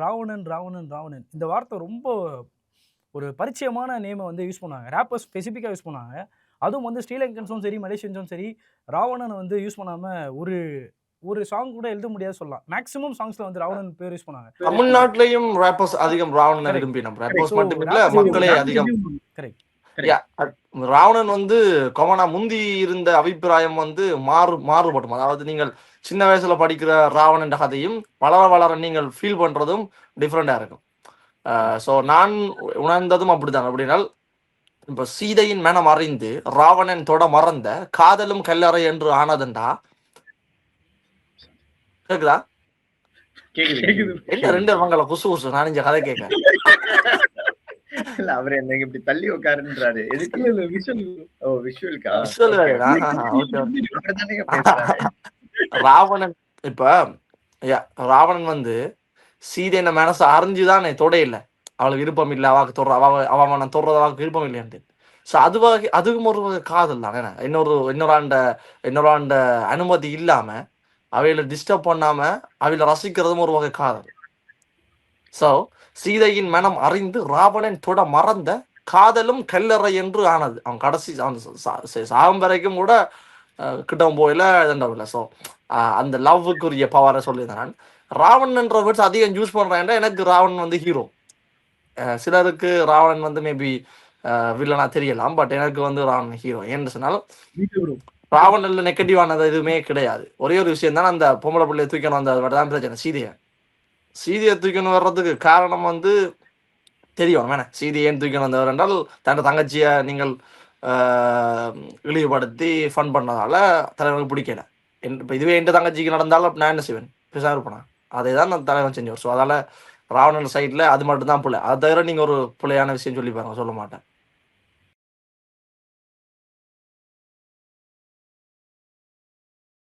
ராவணன், ராவணன், ராவணன். இந்த வார்த்தை ரொம்ப ஒரு பரிச்சயமான நேம வந்து யூஸ் பண்ணுவாங்க. ராப்பர்ஸ் ஸ்பெசிஃபிக்கா யூஸ் பண்ணுவாங்க. அதுவும் வந்து ஸ்ரீலங்கன்ஸும் சரி, மலேசியன்ஸும் சரி, ராவணன வந்து யூஸ் பண்ணாம ஒரு ஒரு சாங் கூட எழுத முடியாது சொல்லலாம். மேக்ஸிமம் சாங்ஸ்ல வந்து ராவணன் பேர் யூஸ் பண்ணாங்க. தமிழ்நாட்டிலையும் ராப்பர்ஸ் அதிகம் ராவணனை Correct. விரும்பினோம். ராப்பர்ஸ் ஸோ மட்டும் இல்ல, ராப்பர்ஸ் மக்களே அதிகம். கரெக்ட். யா, ராவணன் வந்து கொமனா முந்தி இருந்த அபிப்பிராயம் வந்து மாறுபடும். அதாவது நீங்கள் சின்ன வயசுல படிக்கிற ராவணன் கதையும் வளர வளர நீங்கள் ஃபீல் பண்றதும் டிஃப்ரெண்டா இருக்கும். ஸோ நான் உணர்ந்ததும் அப்படிதான். அப்படின்னா இப்ப சீதையின் மனம் அறிந்து ராவணன் தொட மறந்த காதலும் கல்லறை என்று ஆனதுண்டா. கேக்குதா? என்ன ரெண்டு மங்கள குசு குசு நான் இந்த கதை கேட்க இல்ல அவரு என்ன இப்படி தள்ளி உட்காருன்றாரு. எதுக்கு? விஷுவல்கா? ராவணன் இப்ப ராவணன் வந்து சீதையின் மனசை அறிஞ்சுதான் தொடையில அவளுக்கு விருப்பம் இல்லை, அவாக்கு தொடுற அவன் தொடுறது அவளுக்கு விருப்பம் இல்லையான்ட்டு. ஸோ அதுவும் ஒரு காதல் தான். இன்னொரு ஆண்ட அனுமதி இல்லாம அவையில டிஸ்டர்ப் பண்ணாம அவையில ரசிக்கிறதும் ஒரு வகை காதல். ஸோ சீதையின் மனம் அறிந்து ராவணன் தொட மறந்த காதலும் கல்லறை என்று ஆனது. அவன் கடைசி சாகும் வரைக்கும் கூட கிட்டவும் போயில இதண்டவில்லை. ஸோ அந்த லவ்வுக்குரிய பவரை சொல்லியிருந்தேன் நான். ராவணன்ற வேர்ட்ஸ் அதிகம் யூஸ் பண்றேன். எனக்கு ராவணன் வந்து ஹீரோ. சிலருக்கு ராவணன் வந்து மேபி வில்லனா தெரியலாம். பட் எனக்கு வந்து ராவணன் ஹீரோ. ஏன்னு சொன்னால் ராவணன்ல நெகட்டிவானது எதுவுமே கிடையாது. ஒரே ஒரு விஷயம் தான், அந்த பொம்பளை பிள்ளையை தூக்கணும் வந்ததான் பிரச்சனை. சீதையை தூக்கணும் வர்றதுக்கு காரணம் வந்து தெரியும் வேணா. சீதையை ஏன் தூக்கணும் வந்தவர் என்றால் தன் தங்கச்சியை நீங்கள் இழிவுபடுத்தி ஃபன் பண்ணதால தலைவனுக்கு பிடிக்கல. இப்போ இதுவே என் தங்கச்சிக்கு நடந்தாலும் நான் என்ன செய்வேன், பேசாம இருப்பேன். அதே தான் நான் தலைவன் செஞ்சவர். ஸோ அதால ராவணன் சைட்ல அது மட்டும் தான் பிள்ளை. அதை தவிர நீங்க ஒரு பிள்ளையான விஷயம் சொல்லி பாருங்க, சொல்ல மாட்டேன்.